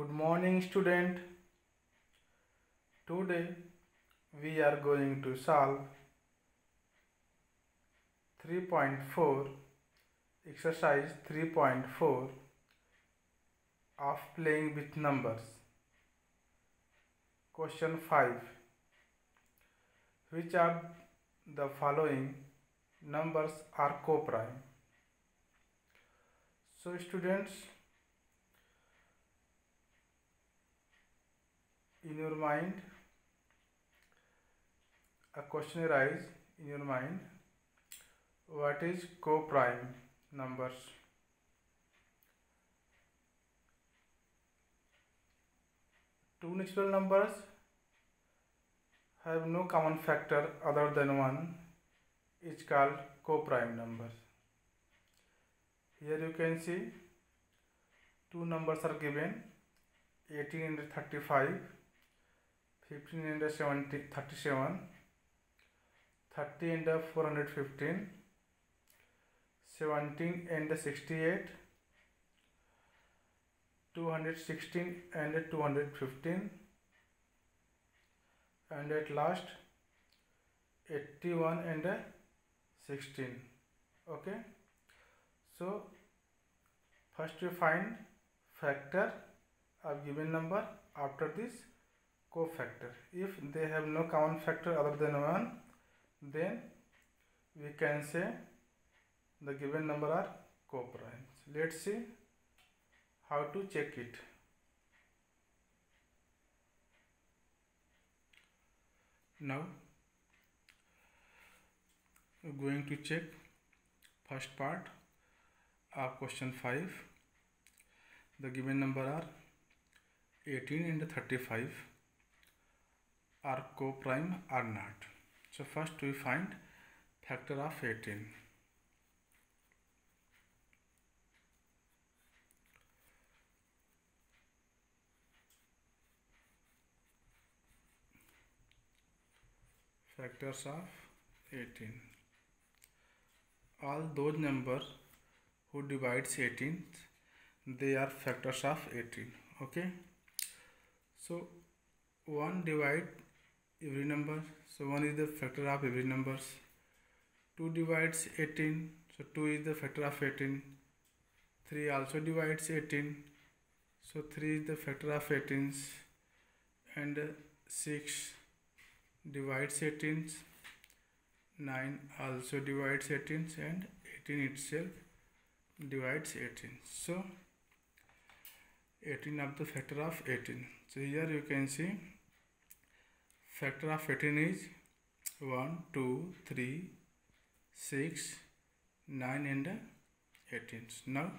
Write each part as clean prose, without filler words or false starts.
Good morning, student. Today we are going to solve 3.4 exercise 3.4 of playing with numbers. Question 5. Which of the following numbers are co-prime? So students, in your mind, a question arises in your mind: what is co-prime numbers? Two natural numbers have no common factor other than 1 is called co-prime numbers. Here you can see two numbers are given: 18 and 35, 15 and 37, 30 and 415, 17 and 68, 216 and 215, and at last 81 and 16. Okay, so first we find factor of given number, after this cofactor. If they have no common factor other than 1, then we can say the given number are co-primes. Let's see how to check it. Now we're going to check first part of question 5. The given number are 18 and 35 are co-prime or not. So first we find factor of 18. Factors of 18. All those numbers who divides 18, they are factors of 18. Okay, so 1 divide every number, so 1 is the factor of every numbers. 2 divides 18, so 2 is the factor of 18. 3 also divides 18, so 3 is the factor of 18. And 6 divides 18, 9 also divides 18, and 18 itself divides 18. So 18 of the factor of 18. So here you can see factor of 18 is 1, 2, 3, 6, 9 and 18. Now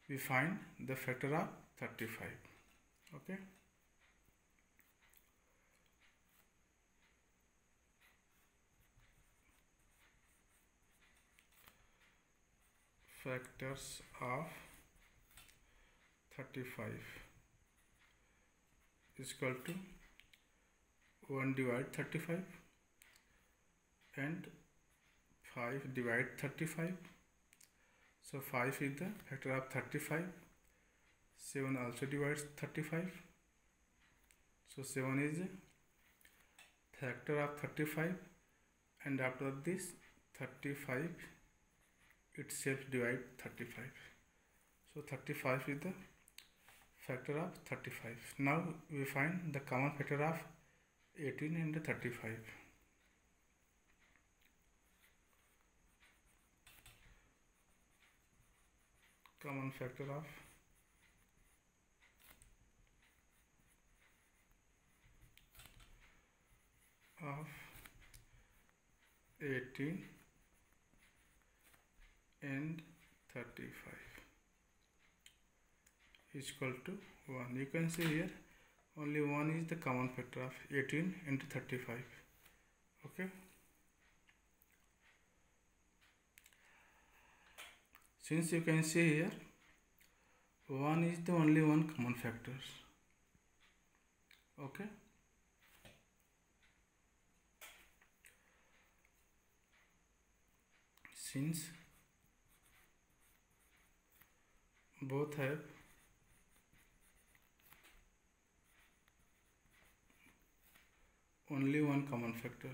we find the factor of 35. Okay. Factors of 35 is equal to 1 divide 35 and 5 divide 35. So 5 is the factor of 35. 7 also divides 35. So 7 is factor of 35, and after this 35 itself divide 35. So 35 is the factor of 35. Now we find the common factor of 18 and 35. Common factor of 18 and 35 is equal to 1. You can see here only 1 is the common factor of 18 and 35. Okay, since you can see here 1 is the only one common factors. Okay, since both have only one common factor.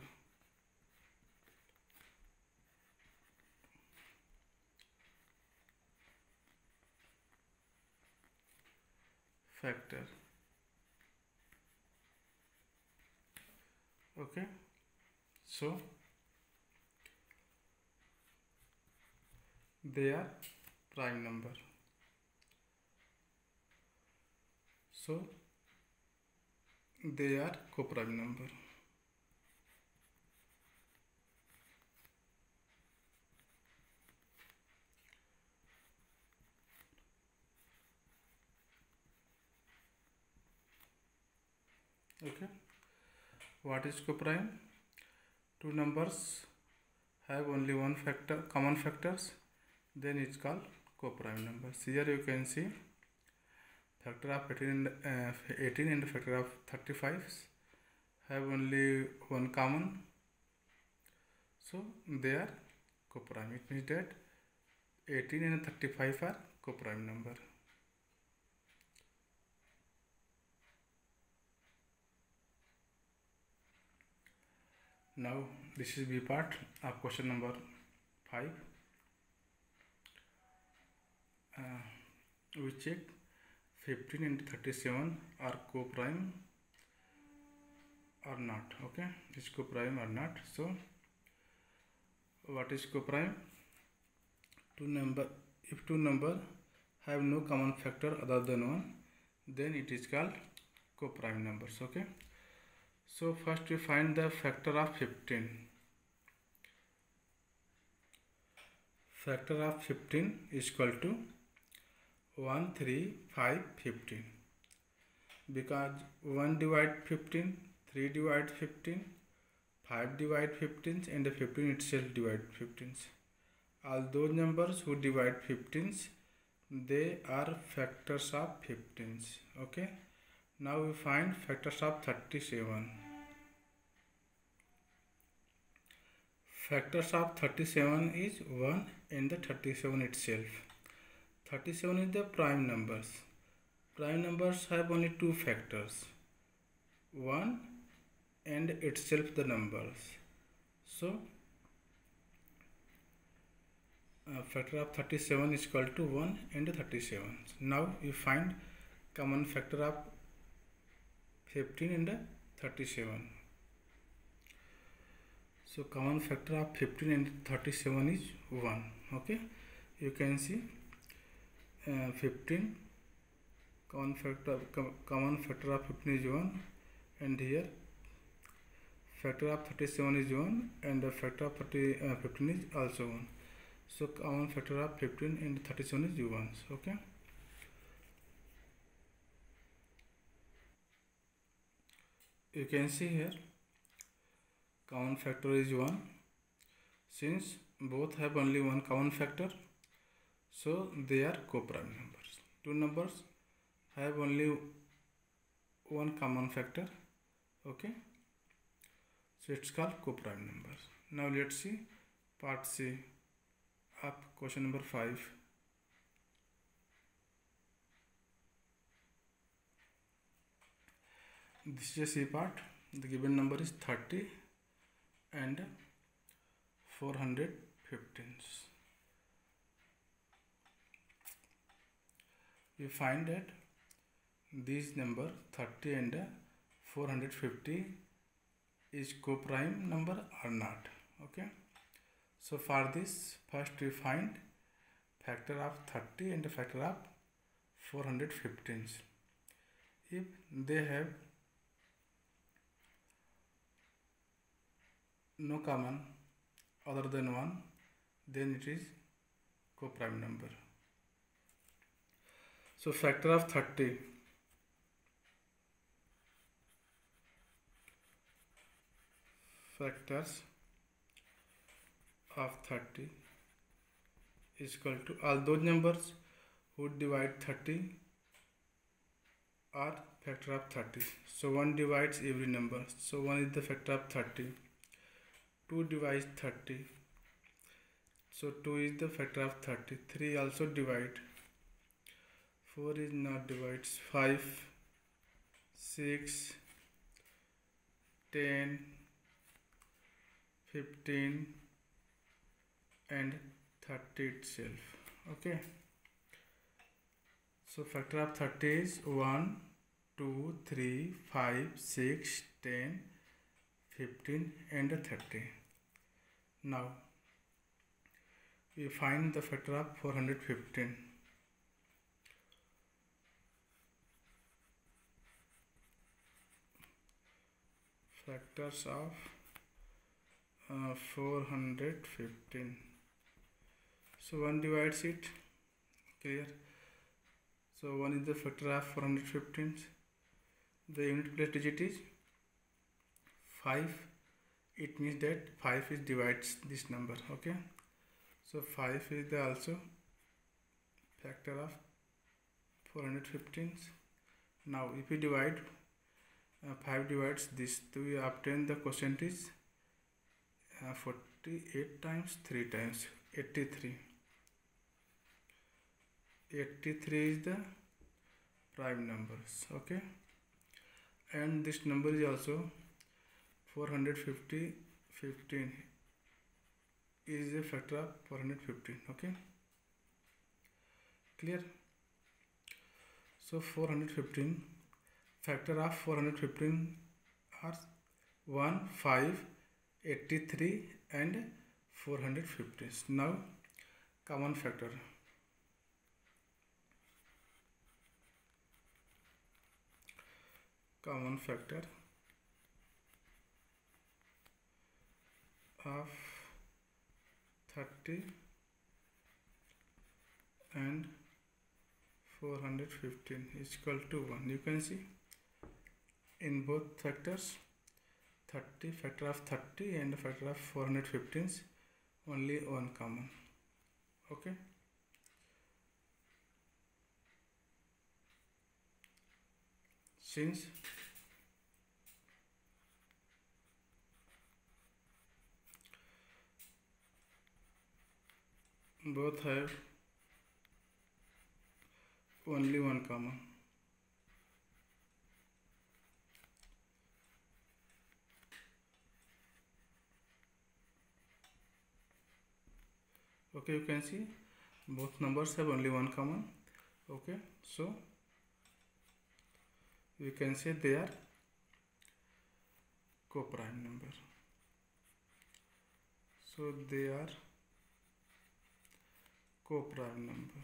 Okay, so they are prime number. So they are coprime number. Okay, what is coprime? Two numbers have only one factor, common factors, then it's called coprime numbers. Here you can see factor of 18 and factor of 35 have only one common, so they are coprime. It means that 18 and 35 are coprime number. Now this is B part of question number 5. We check 15 and 37 are coprime or not. Okay, is coprime or not. So what is coprime? If two number have no common factor other than 1, then it is called coprime numbers. Okay, so first we find the factor of 15. Factor of 15 is equal to 1, 3, 5, 15. Because 1 divide 15, 3 divide 15, 5 divide 15 and the 15 itself divide 15. All those numbers who divide 15s, they are factors of 15s. Okay, now we find factors of 37. Factors of 37 is 1 and the 37 itself. 37 is the prime numbers. Prime numbers have only two factors, 1 and itself the numbers. So factor of 37 is equal to 1 and 37. Now we find common factor of 15 and 37. So common factor of 15 and 37 is 1. Okay, you can see 15 common factor of 15 is 1, and here factor of 37 is 1 and the factor of 15 is also 1. So common factor of 15 and 37 is 1. Okay, you can see here common factor is 1. Since both have only one common factor, so they are coprime numbers. Two numbers have only one common factor. Okay, so it's called coprime numbers. Now let's see part C of question number 5. This is a C part. The given number is 30 and 415. We find that this number 30 and 450 is coprime number or not. Okay, so for this first we find factor of 30 and factor of 415. If they have no common other than 1, then it is coprime number. So factor of 30, factors of 30 is equal to all those numbers who divide 30 are factor of 30. So 1 divides every number. So 1 is the factor of 30. 2 divides 30. So 2 is the factor of 30. 3 also divide. 4 is not divides. 5, 6, 10, 15 and 30 itself. Okay, so factor of 30 is 1, 2, 3, 5, 6, 10, 15 and 30. Now we find the factor of 415. Factors of 415. So 1 divides it. Clear? So 1 is the factor of 415. The unit place digit is 5. It means that 5 is divides this number. Okay. So 5 is the also factor of 415. Now if we divide 5 divides this, so we obtain the quotient is 48 times 3 times 83. 83 is the prime numbers. Okay, and this number is also 415 is a factor of 415. Okay, clear? So 415 factor of 415 are 1, 5, 83 and 450. Now common factor. Common factor of 30 and 415 is equal to 1. You can see in both factors, 30 factor of 30 and factor of 415 only one common. Okay, since both have only one common, okay, you can see both numbers have only one common. Okay, so we can say they are co-prime number. So they are co-prime number.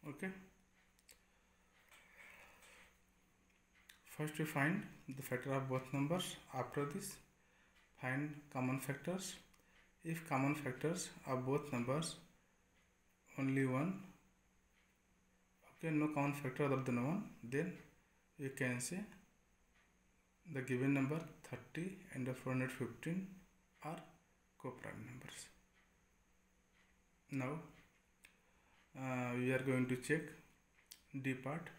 Okay, first we find the factor of both numbers. After this, find common factors. If common factors of both numbers only one, okay, no common factor other than 1, then you can say the given number 30 and the 415 are co-prime numbers. Now we are going to check D part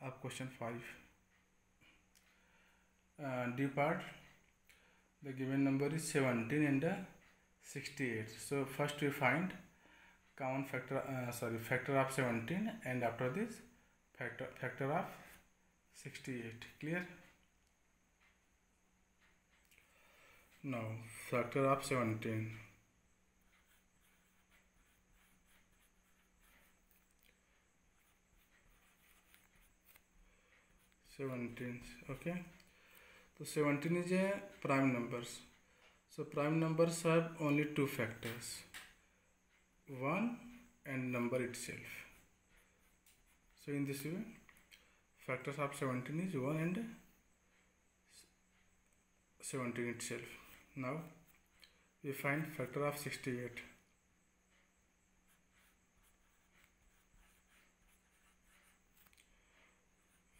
of question 5. D part, the given number is 17 and 68. So first we find common factor, factor of 17, and after this factor of 68. Clear? Now factor of 17. Okay, so 17 is a prime numbers. So prime numbers have only two factors, 1 and number itself. So in this way, factors of 17 is 1 and 17 itself. Now we find factor of 68.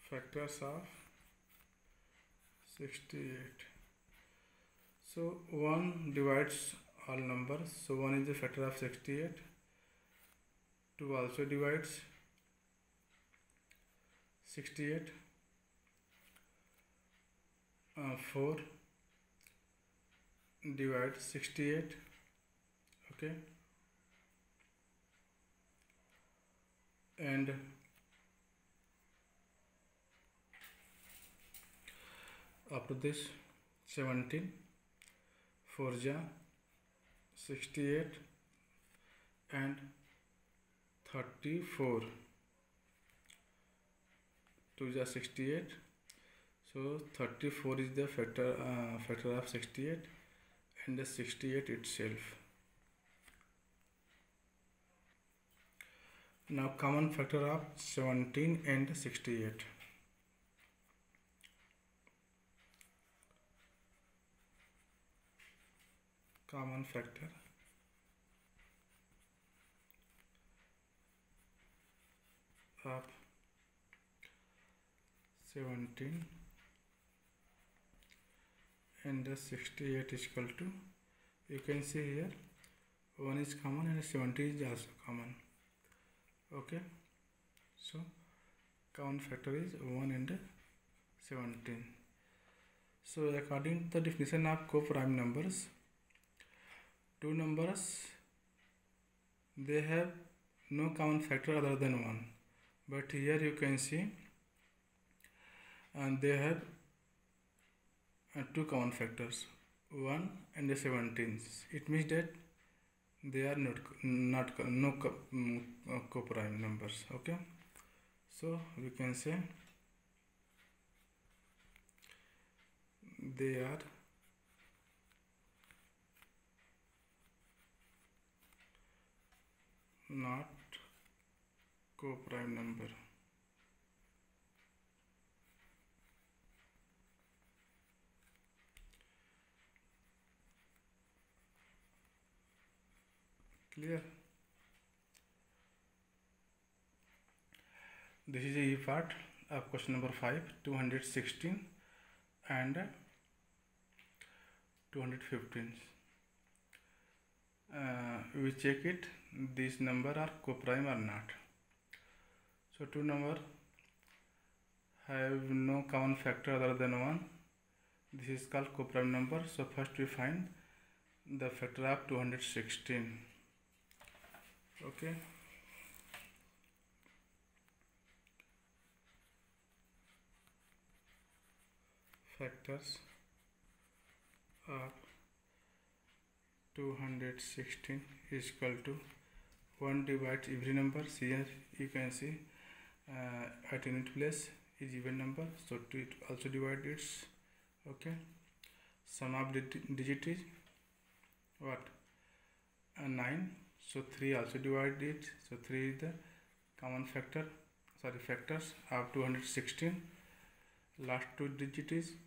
Factors of 68. So 1 divides all numbers. So 1 is the factor of 68. 2 also divides 68. 4 divides 68. Okay, and after this 17 4 ja 68 and 34 2 ja 68. So 34 is the factor of 68 and the 68 itself. Now common factor of 17 and 68. Common factor of 17 and the 68 is equal to, you can see here 1 is common and 70 is also common. Okay, so common factor is 1 and 17. So according to the definition of coprime numbers, two numbers they have no common factor other than 1, but here you can see and they have two common factors, 1 and 17. It means that they are not coprime numbers. Okay, so we can say they are not coprime number. Clear? This is a E part of question number 5, 216 and 215. We check it, this number are coprime or not. So two number have no common factor other than 1. This is called coprime number. So first we find the factor of 216. Okay, factors of 216 is equal to 1 divides every number. Here you can see at unit place is even number, so to it also divide its. Okay, sum of digit is what? 9. So 3 also divide it. So 3 is the common factor, factors of 216. Last two digit is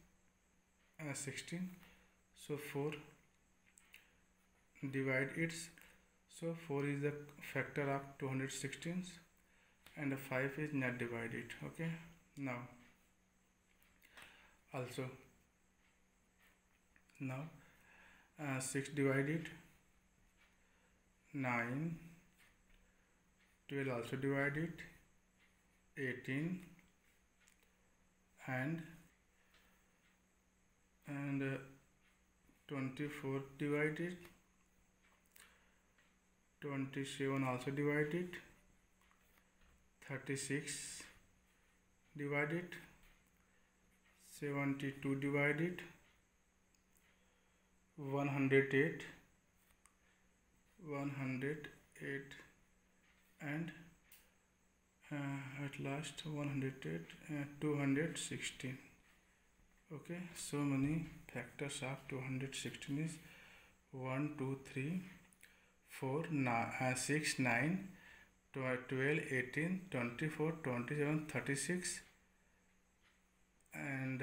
16. So 4 divide it. So 4 is the factor of 216 and 5 is not divided. Okay, now also 6 divided, 9, 12 also divided, 18 and 24 divided, 27 also divided, 36 divided, 72 divided, 108 and at last 108 216. Okay, so many factors of 216 is 1 2 3 4 6 9 12 18 24 27 36 and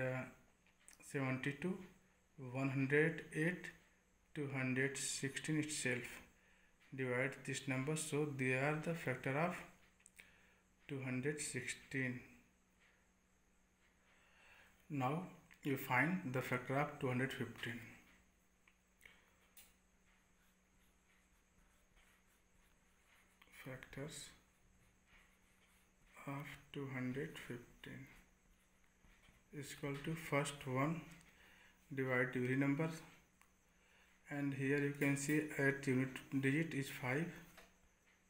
72 108 216 itself. Divide this number, so they are the factor of 216. Now you find the factor of 215. Factors of 215 is equal to first one divide every number and here you can see at unit digit is 5,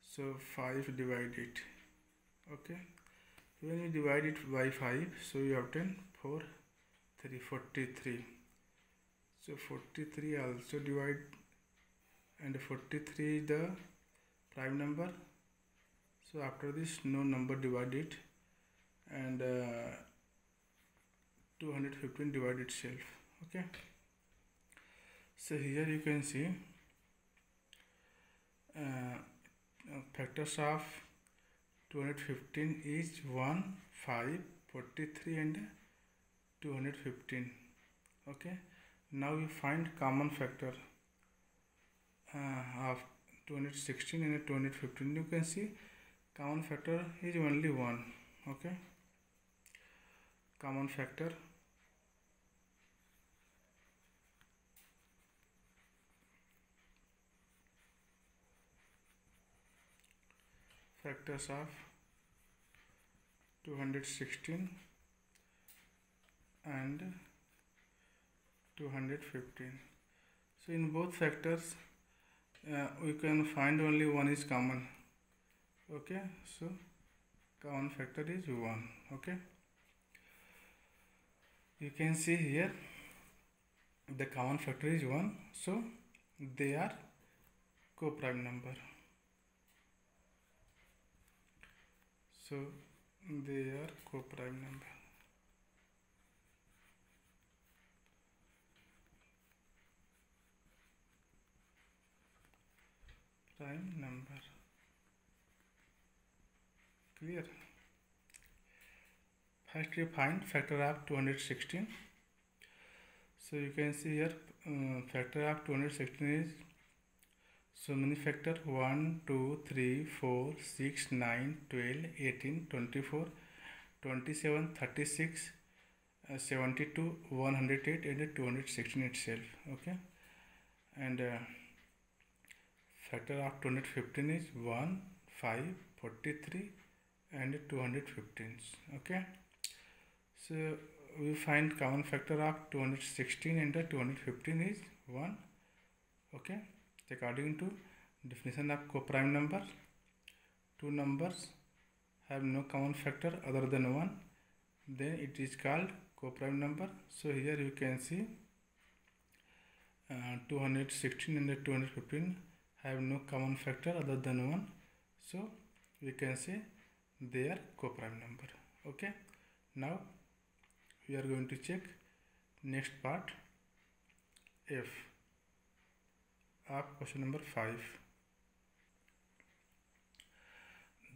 so 5 divide it. Okay, when you divide it by 5, so you obtain 4 3 43. So 43 also divide, and 43 is the prime number, so after this no number divide it, and 215 divide itself. Okay, so here you can see factors of 215 is 1, 5, 43 and 215. Okay, now we find common factor of 216 and 215. You can see common factor is only 1. Okay, common factors of 216 and 215. So in both factors we can find only one is common. Okay, so common factor is 1. Okay, you can see here the common factor is 1, so they are co-prime number. So they are co-prime number. Prime number. Clear? First you find factor of 216. So you can see here factor of 216 is so many factor 1, 2, 3, 4, 6, 9, 12, 18, 24, 27, 36, 72, 108 and 216 itself. Okay, and factor of 215 is 1, 5, 43 and 215. Okay, so we find common factor of 216 and 215 is 1. Okay, according to definition of co-prime number, two numbers have no common factor other than 1, then it is called co-prime number. So here you can see 216 and 215 have no common factor other than 1, so we can say they are co-prime number. Okay, now we are going to check next part, F of question number 5.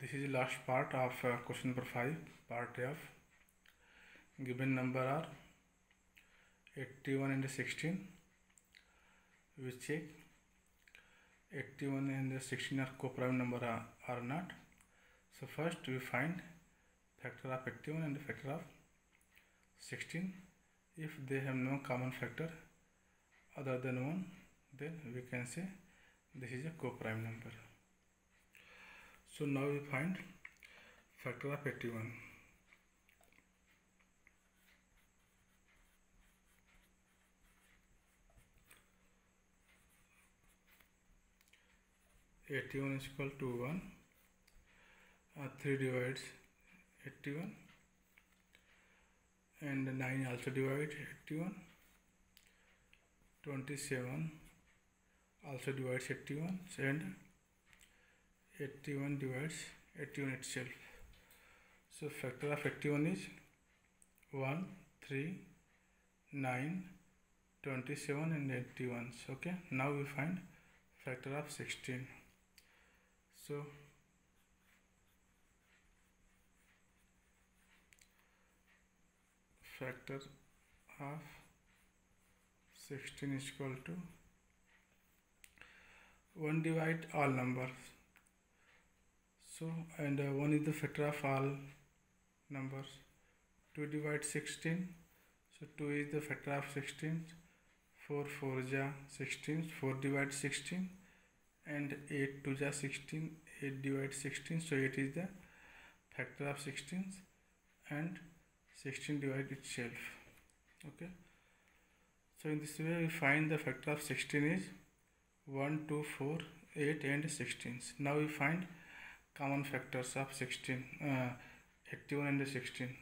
This is the last part of question number 5, part F. Given number are 81 and 16. We check 81 and 16 are co-prime number or not. So first we find factor of 81 and factor of 16. If they have no common factor other than 1, then we can say this is a co-prime number. So now we find factor of 81. Is equal to 1. 3 divides 81 and 9 also divides 81. 27 also divides 81 and 81 divides 81 itself. So factor of 81 is 1, 3, 9, 27 and 81. Okay, now we find factor of 16. So factor of 16 is equal to 1 divide all numbers. So and 1 is the factor of all numbers. 2 divide 16. So 2 is the factor of 16. 4 4 ja 16. 4 divide 16 and 8 2 ja 16. 8 divide 16. So 8 is the factor of 16 and 16 divide itself. Okay. So in this way we find the factor of 16 is 1, 2, 4, 8 and 16. Now we find common factors of 16, 81 and 16.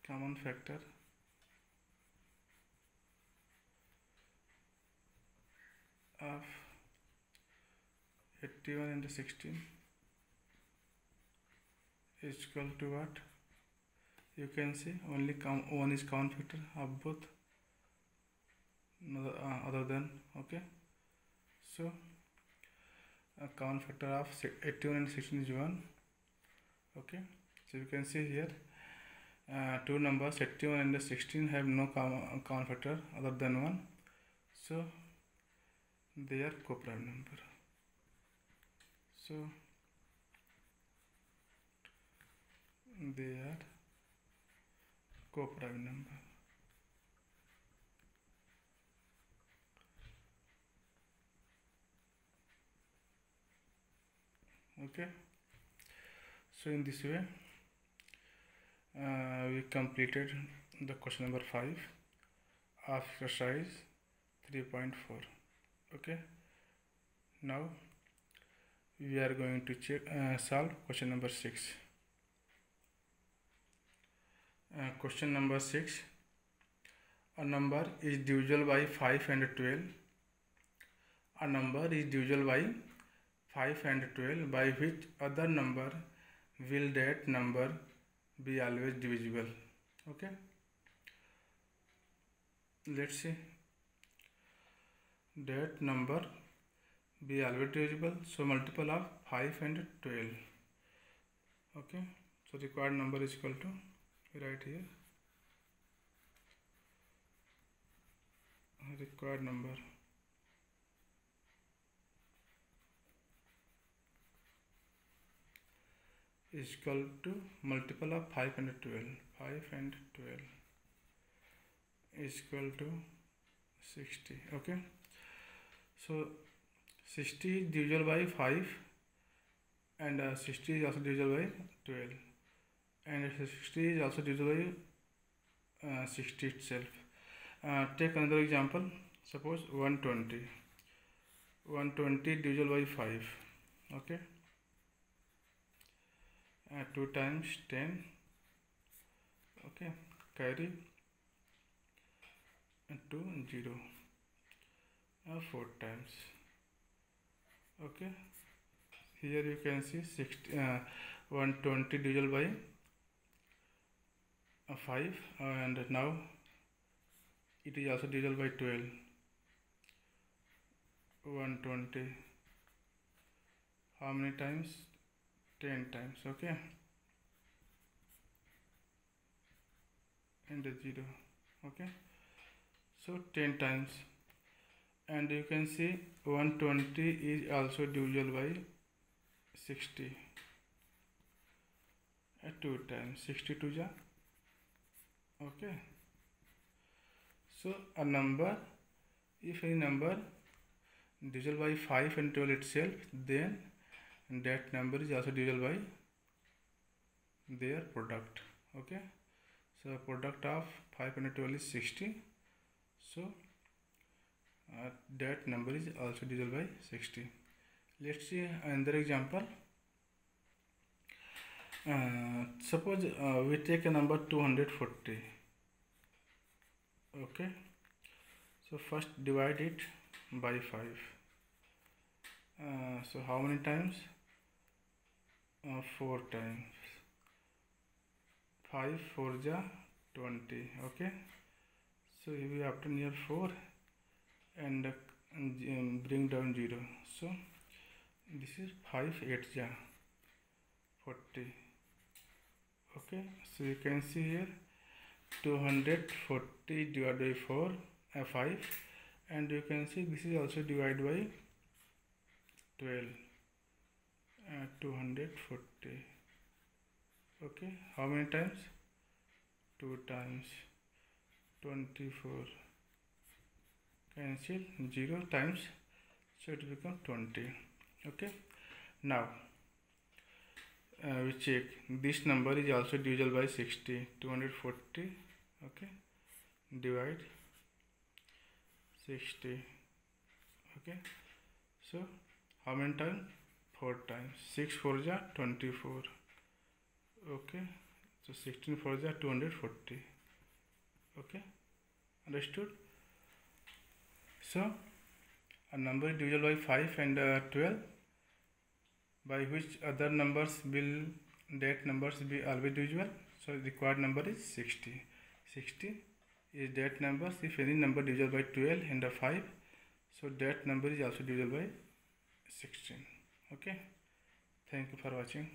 Common factor of 81 and 16 is equal to what? You can see only one is common factor of both, other than, okay. So a common factor of 81 and 16 is 1, okay. So you can see here two numbers 81 and 16 have no common factor other than 1, so they are co-prime number. So they are co-prime number. Okay, so in this way we completed the question number 5 of exercise 3.4. okay, now we are going to solve question number 6. Question number 6, a number is divisible by 5 and 12. A number is divisible by 5 and 12, by which other number will that number be always divisible? Okay, let's see. That number be always divisible, so multiple of 5 and 12. Okay, so required number is equal to, right here, required number is equal to multiple of 5 and 12. 5 and 12 is equal to 60. Okay, so 60 is divisible by 5 and 60 is also divisible by 12, and 60 is also divisible by 60 itself. Take another example. Suppose 120 divisible by 5. Okay, 2 times 10. Okay, carry to 0, 4 times. Okay, here you can see 120 divisible by 5, and now it is also divisible by 12. 120 how many times? 10 times. Okay, and 0. Okay, so 10 times, and you can see 120 is also divisible by 60 at 2 times. 62 ja. Okay, so a number, if any number divisible by 5 and 12 itself, then that number is also divisible by their product. Okay, so product of 5 and 12 is 60, so that number is also divisible by 60. Let's see another example. Suppose we take a number 240. Okay, so first divide it by 5. So how many times? 4 times. 5 4 ja 20. Okay, so we obtain here 4 and bring down 0. So this is 5 8 ja 40. Okay, so you can see here 240 divided by 5, and you can see this is also divided by 12. 240. Okay, how many times? 2 times. 24 cancel 0 times, so it becomes 20. Okay, now we check this number is also divisible by 60. 240, okay, divide 60, okay. So how many times? 4 times. 6 4 ja 24, okay. So 16 4 ja 240, okay. Understood? So a number is divisible by 5 and 12. By which other numbers will that numbers be always divisible? So required number is 60. 60 is that numbers. If any number divisible by 12 and 5, so that number is also divisible by 16. Okay. Thank you for watching.